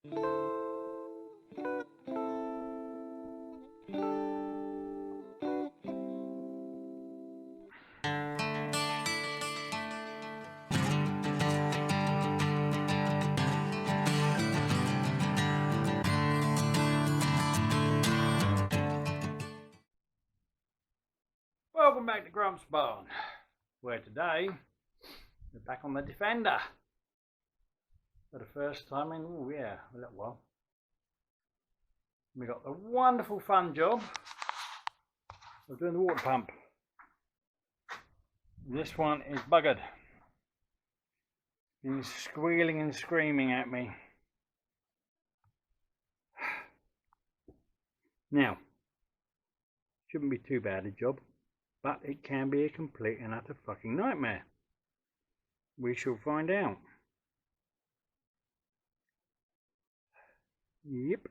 Welcome back to Grump's Barn, where today we're back on the Defender for the first time in, a little while. We got the wonderful fun job of doing the water pump. This one is buggered. He's squealing and screaming at me. Now, shouldn't be too bad a job, but it can be a complete and utter fucking nightmare. We shall find out. Yep.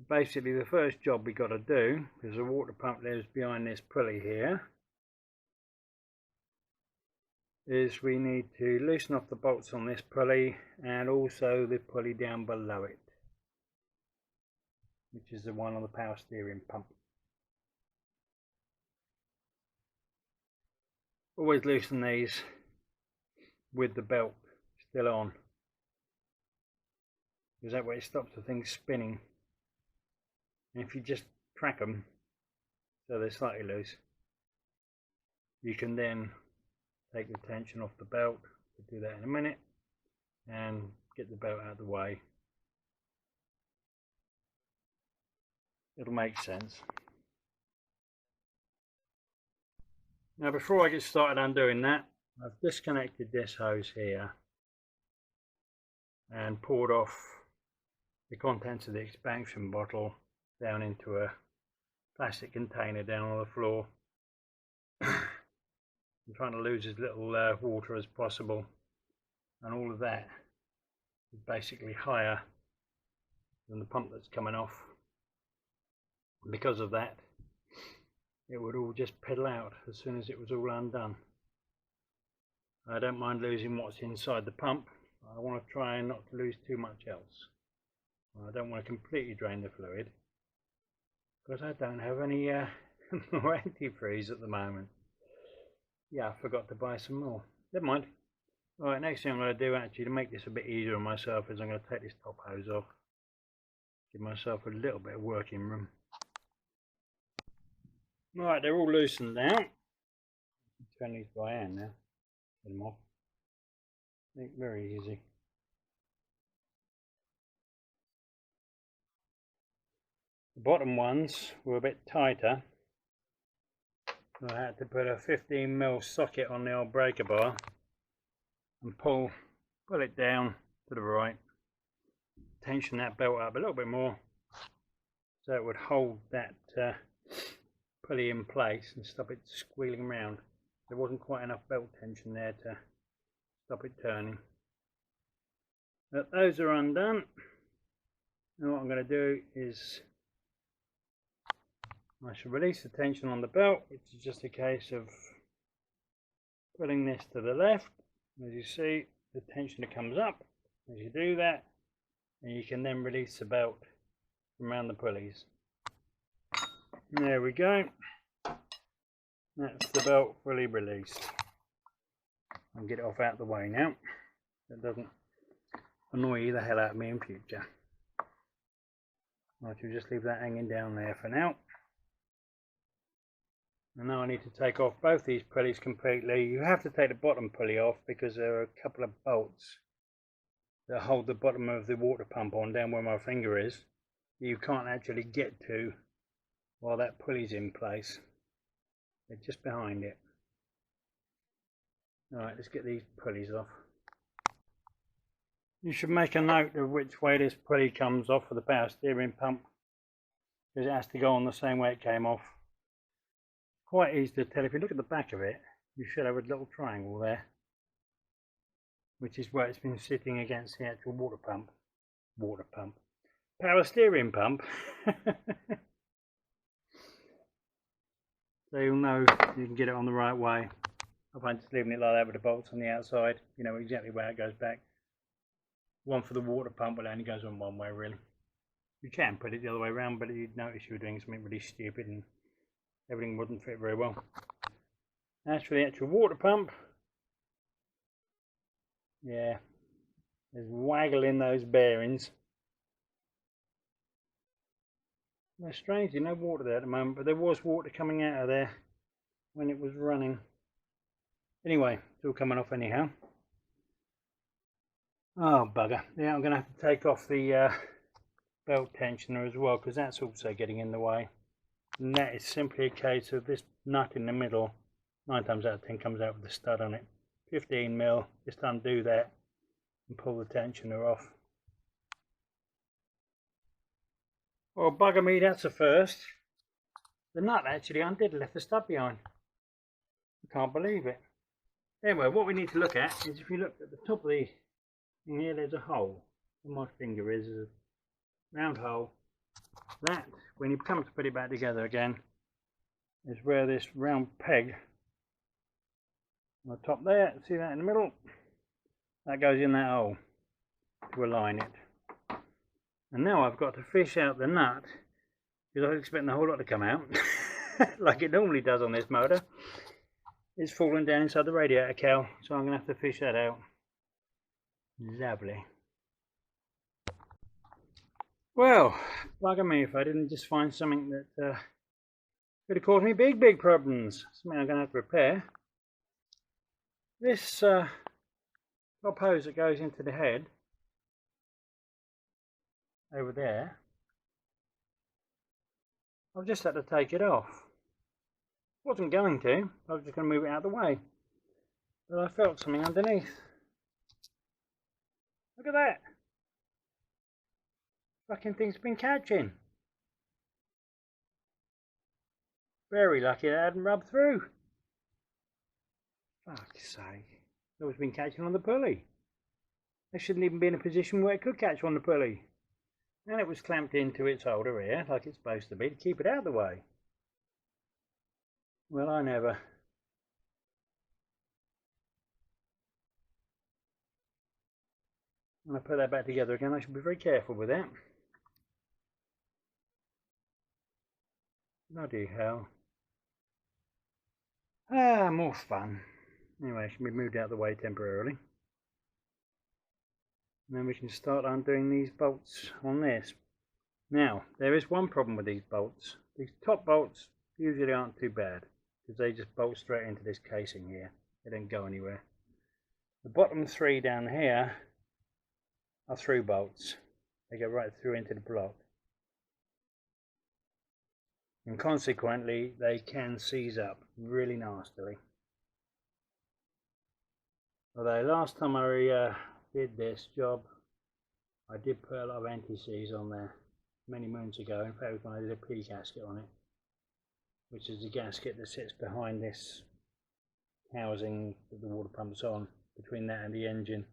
Basically, the first job we got to do, because the water pump lives behind this pulley here, is we need to loosen off the bolts on this pulley and also the pulley down below it, which is the one on the power steering pump. Always loosen these with the belt still on, because that way it stops the thing spinning. And if you just crack them so they're slightly loose, you can then take the tension off the belt. We'll do that in a minute, and get the belt out of the way. It'll make sense. Now, before I get started undoing that, I've disconnected this hose here and poured off the contents of the expansion bottle down into a plastic container down on the floor. I'm trying to lose as little water as possible, and all of that is basically higher than the pump that's coming off. And because of that, it would all just pedal out as soon as it was all undone. I don't mind losing what's inside the pump. I want to try and not to lose too much else. I don't want to completely drain the fluid, because I don't have any more antifreeze at the moment. Yeah, I forgot to buy some more. Never mind. Alright, next thing I'm going to do, actually, to make this a bit easier on myself, is I'm going to take this top hose off. Give myself a little bit of working room. Right, they're all loosened now. Turn these by hand now. Get them off. Very easy. The bottom ones were a bit tighter. I had to put a 15mm socket on the old breaker bar and pull it down to the right. Tension that belt up a little bit more so it would hold that pulley in place and stop it squealing around. There wasn't quite enough belt tension there to stop it turning. But those are undone. And what I'm going to do is I shall release the tension on the belt, which is just a case of pulling this to the left. As you see, the tensioner comes up as you do that, and you can then release the belt from around the pulleys. There we go. That's the belt fully released. I'll get it off out of the way now. That doesn't annoy the hell out of me in future. I shall just leave that hanging down there for now. And now I need to take off both these pulleys completely. You have to take the bottom pulley off because there are a couple of bolts that hold the bottom of the water pump on down where my finger is. You can't actually get to while that pulley's in place. They're just behind it. Alright, let's get these pulleys off. You should make a note of which way this pulley comes off for the power steering pump, because it has to go on the same way it came off. Quite easy to tell. If you look at the back of it, you should have a little triangle there, which is where it's been sitting against the actual water pump. Power steering pump. So you'll know you can get it on the right way. I find just leaving it like that with the bolts on the outside, you know exactly where it goes back. one for the water pump, but it only goes on one way really. You can put it the other way around, but you'd notice you were doing something really stupid and everything wouldn't fit very well. As for the actual water pump, yeah, there's waggle in those bearings. Now, strangely, no water there at the moment, but there was water coming out of there when it was running. Anyway, it's all coming off anyhow. Oh bugger, yeah, I'm going to have to take off the belt tensioner as well, because that's also getting in the way. And that is simply a case of this nut in the middle, 9 times out of 10 comes out with a stud on it. 15mm, just undo that and pull the tensioner off. Oh bugger me, that's a first. The nut actually undid, left the stud behind. I can't believe it. Anyway, what we need to look at is, if you look at the top of the thing here, there's a hole. Where my finger is a round hole. That, when you come to put it back together again, is where this round peg on the top there, see that in the middle? That goes in that hole to align it. And now I've got to fish out the nut, because I was expecting a whole lot to come out, like it normally does on this motor. It's fallen down inside the radiator cowl, so I'm going to have to fish that out. Lovely. Well, bugger me if I didn't just find something that could have caused me big problems. Something I'm going to have to repair. This top hose that goes into the head over there, I've just had to take it off. Wasn't going to, I was just going to move it out of the way, but I felt something underneath. Look at that. Fucking thing's been catching. Very lucky that hadn't rubbed through. Fuck's sake. It's been catching on the pulley. It shouldn't even be in a position where it could catch on the pulley. And it was clamped into its holder here, like it's supposed to be, to keep it out of the way. Well, I never. When I put that back together again, I should be very careful with that. Bloody hell. Ah, more fun. Anyway, it should be moved out of the way temporarily. And then we can start undoing these bolts on this. Now, there is one problem with these bolts. These top bolts usually aren't too bad, because they just bolt straight into this casing here. They don't go anywhere. The bottom 3 down here are through bolts. They go right through into the block. And consequently, they can seize up really nastily. Although last time I did this job, I did put a lot of anti-seize on there many moons ago. In fact, it was when I did a P gasket on it, which is the gasket that sits behind this housing that the water pump's on, between that and the engine.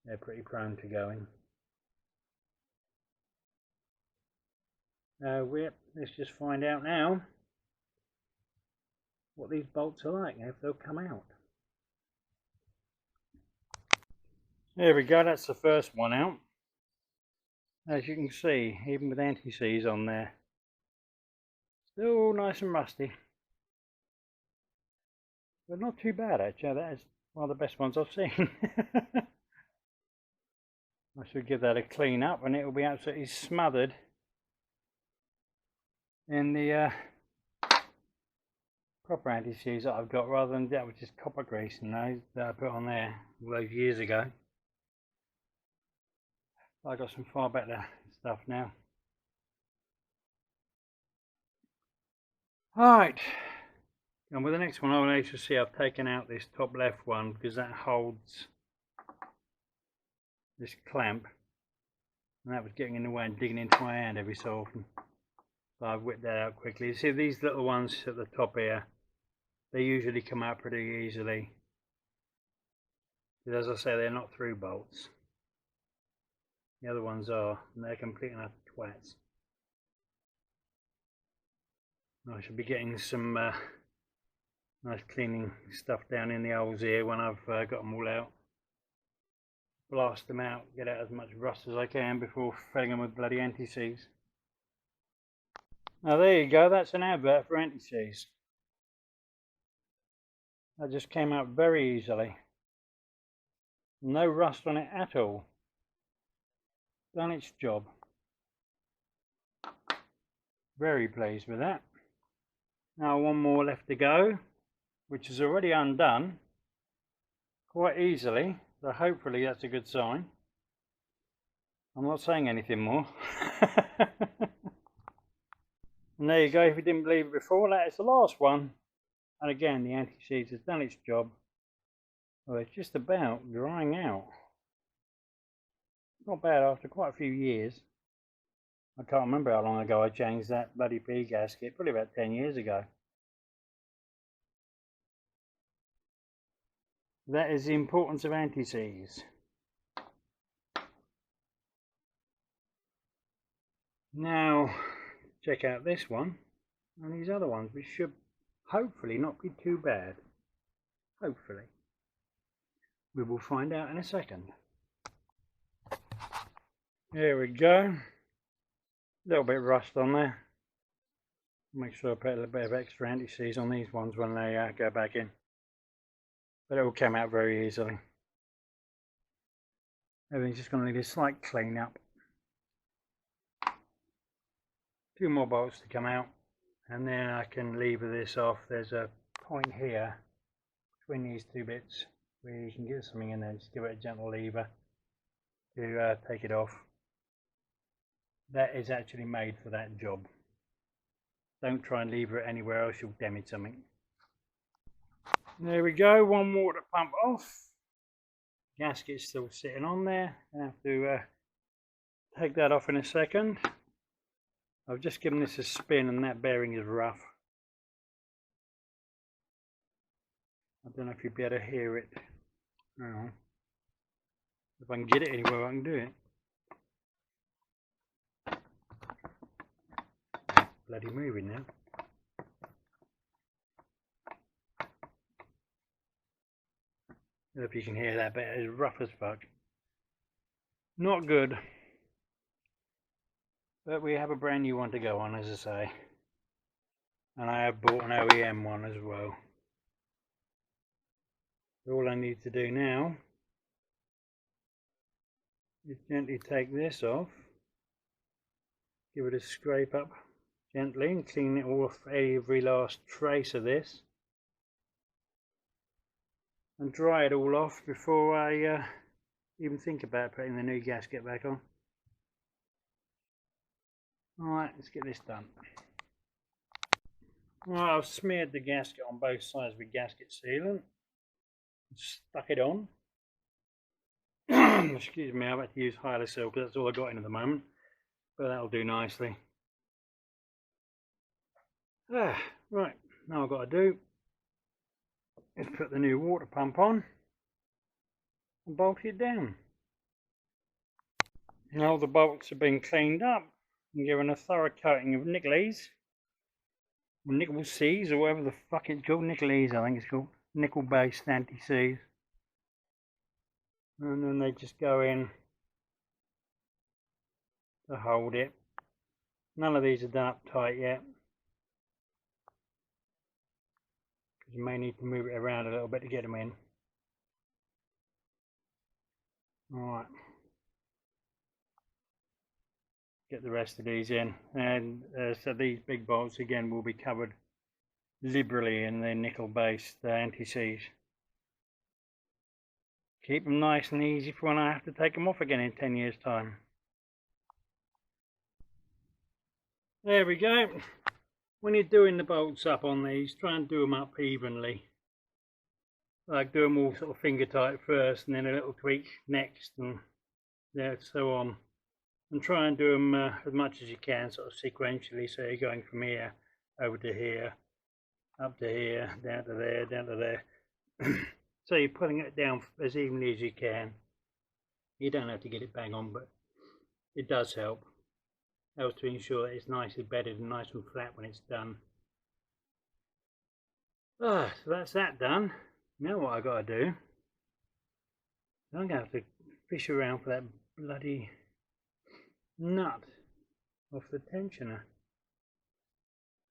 They're pretty prone to going. Let's just find out now what these bolts are like and if they'll come out. There we go, that's the first one out. As you can see, even with anti-seize on there, still nice and rusty. But not too bad actually, that is one of the best ones I've seen. I should give that a clean up and it will be absolutely smothered in the proper anti-seize that I've got, rather than that which is copper grease and those that I put on there all those years ago. I got some far better stuff now. Right, and with the next one I will actually see I've taken out this top left one, because that holds this clamp, and that was getting in the way and digging into my hand every so often. So I've whipped that out quickly. You see these little ones at the top here, they usually come out pretty easily, because as I say, they're not through bolts. The other ones are, and they're complete and utter twats. I should be getting some nice cleaning stuff down in the holes here when I've got them all out. blast them out, get out as much rust as I can before filling them with bloody anti-seize. Now there you go, that's an advert for anti-seize. That just came out very easily. No rust on it at all. Done its job. Very pleased with that. Now one more left to go, which is already undone quite easily, so hopefully that's a good sign. I'm not saying anything more. And there you go, if you didn't believe it before, that is the last one. And again, the anti-seize has done its job. Well, it's just about drying out. Not bad after quite a few years. I can't remember how long ago I changed that bloody P gasket, probably about 10 years ago. That is the importance of anti-seize. Now, check out this one and these other ones, which should hopefully not be too bad. Hopefully. We will find out in a second. There we go. A little bit of rust on there. Make sure I put a little bit of extra anti-seize on these ones when they go back in. But it all came out very easily. Everything's just going to need a slight clean up. 2 more bolts to come out, and then I can lever this off. There's a point here between these 2 bits where you can get something in there. Just give it a gentle lever to take it off. That is actually made for that job. Don't try and lever it anywhere else, you'll damage something. There we go, one water pump off. Gasket's still sitting on there. I have to take that off in a second. I've just given this a spin and that bearing is rough. I don't know if you'll be able to hear it. Oh. If I can get it anywhere, I can do it. Bloody moving now. I don't know if you can hear that, but it's rough as fuck. Not good. But we have a brand new one to go on, as I say. And I have bought an OEM one as well. So all I need to do now is gently take this off. Give it a scrape up gently and clean it off every last trace of this. And dry it all off before I even think about putting the new gasket back on. Alright, let's get this done. Alright, I've smeared the gasket on both sides with gasket sealant. Stuck it on. Excuse me, I've had to use Hylosil because that's all I've got in at the moment. But that'll do nicely. Right, now I've got to do is put the new water pump on and bolt it down. Now the bolts have been cleaned up and given a thorough coating of nickel-ease, or nickel-seize, or whatever the fuck it's called. Nickel-ease, I think it's called. Nickel-based anti-seize. And then they just go in to hold it. None of these are done up tight yet, because you may need to move it around a little bit to get them in. Alright. Get the rest of these in, and so these big bolts again will be covered liberally in the nickel based anti-seize. Keep them nice and easy for when I have to take them off again in 10 years time. There we go. When you're doing the bolts up on these, try and do them up evenly. Like do them all sort of finger tight first and then a little tweak next, and yeah, so on. And try and do them as much as you can, sort of sequentially, so you're going from here over to here, up to here, down to there, down to there. So you're putting it down as evenly as you can. You don't have to get it bang on, but it does help. Helps to ensure that it's nicely bedded and nice and flat when it's done. So that's that done. Now what I've got to do, I'm going to have to fish around for that bloody nut off the tensioner.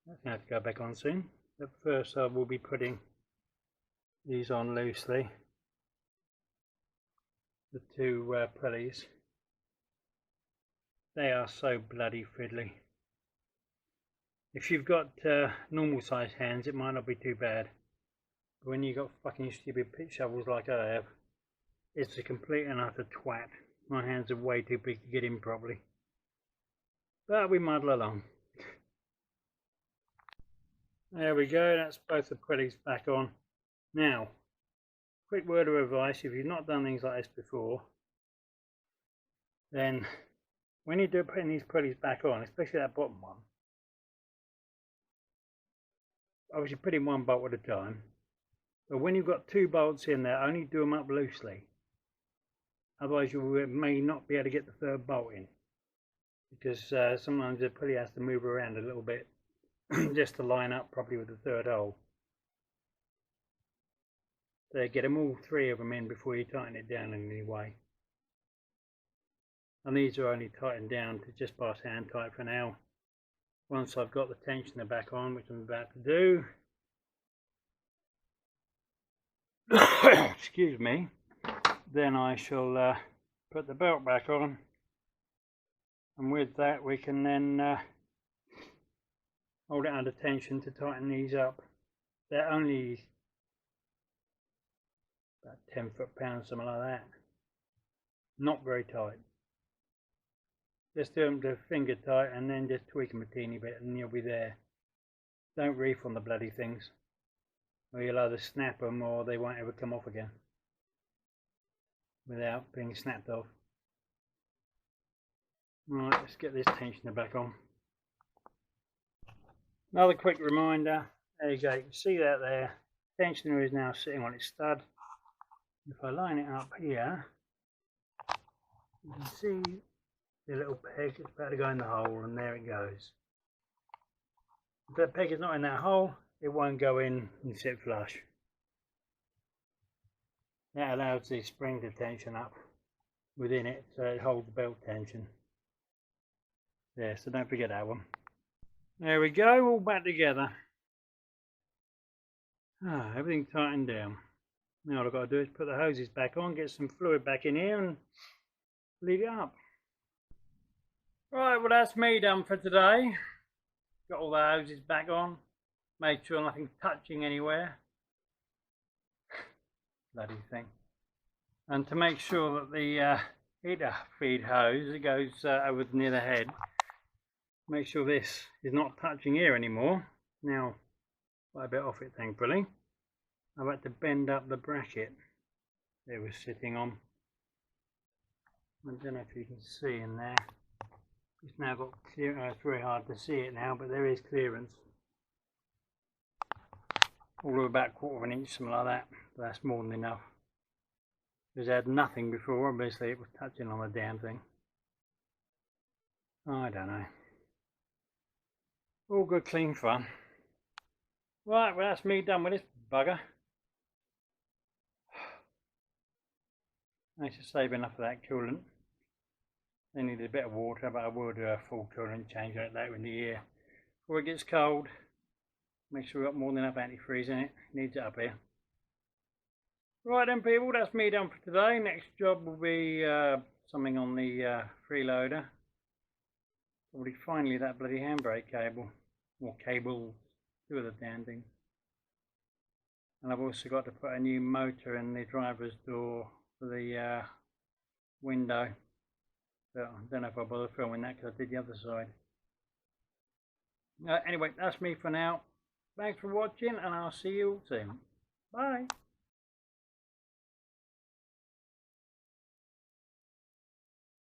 That's going to have to go back on soon. But first I will be putting these on loosely. The two pulleys. They are so bloody fiddly. If you've got normal sized hands, it might not be too bad. But when you've got fucking stupid pitch shovels like I have, it's a complete and utter twat. My hands are way too big to get in properly. But we muddle along. There we go, that's both the pulleys back on. Now, quick word of advice, if you've not done things like this before, then when you do putting these pulleys back on, especially that bottom one, obviously put in one bolt at a time, but when you've got two bolts in there, only do them up loosely. Otherwise you may not be able to get the third bolt in, because sometimes the pulley has to move around a little bit just to line up properly with the third hole. So get them all three of them in before you tighten it down in any way. And these are only tightened down to just past hand tight for now. Once I've got the tensioner back on, which I'm about to do, excuse me, then I shall put the belt back on, and with that we can then hold it under tension to tighten these up. They're only about 10 foot-pounds, something like that. Not very tight. Just do them to finger tight and then just tweak them a teeny bit and you'll be there. Don't reef on the bloody things, or you'll either snap them or they won't ever come off again without being snapped off. Right, let's get this tensioner back on. Another quick reminder, there you go, you can see that there. Tensioner is now sitting on its stud. If I line it up here, you can see the little peg is about to go in the hole, and there it goes. If that peg is not in that hole, it won't go in and sit flush. That allows the spring to tension up within it, so it holds the belt tension. Yeah, so don't forget that one. There we go, all back together. Everything tightened down. Now all I've got to do is put the hoses back on, get some fluid back in here and leave it up. Right, well that's me done for today. Got all the hoses back on, made sure nothing's touching anywhere. Bloody thing. And to make sure that the heater feed hose that goes over near the head, make sure this is not touching here anymore. Now, quite a bit off it thankfully. I've had to bend up the bracket it was sitting on. I don't know if you can see in there. It's now got clear. It's very hard to see it now, but there is clearance. All of about 1/4 of an inch, something like that. But that's more than enough. Because I had nothing before, obviously it was touching on the damn thing. I don't know. All good, clean fun. Right, well that's me done with this bugger. Managed to save enough of that coolant. They needed a bit of water, but I will do a full coolant change like later in the year. Before it gets cold, make sure we've got more than enough antifreeze in it. Needs it up here. Right then people, that's me done for today. Next job will be something on the freeloader. Probably finally that bloody handbrake cable. Or cables, two of the damn things. And I've also got to put a new motor in the driver's door for the window. But I don't know if I'll bother filming that because I did the other side. Anyway, that's me for now. Thanks for watching and I'll see you soon. Bye.